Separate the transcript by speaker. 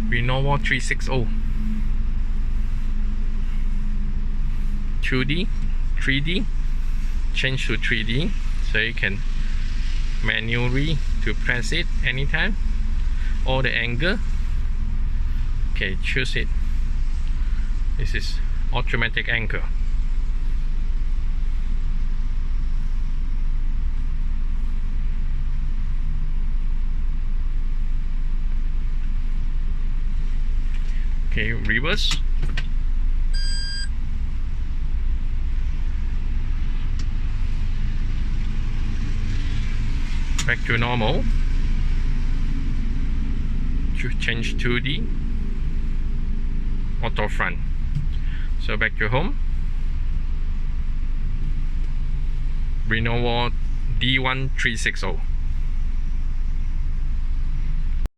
Speaker 1: Lenovo 360. 2D, 3D, change to 3D, so you can manually to press it anytime, or the angle. Okay, choose it. This is automatic anchor. Okay, reverse. Back to normal. Change 2D. Auto front. So back to home. Lenovo D1 360.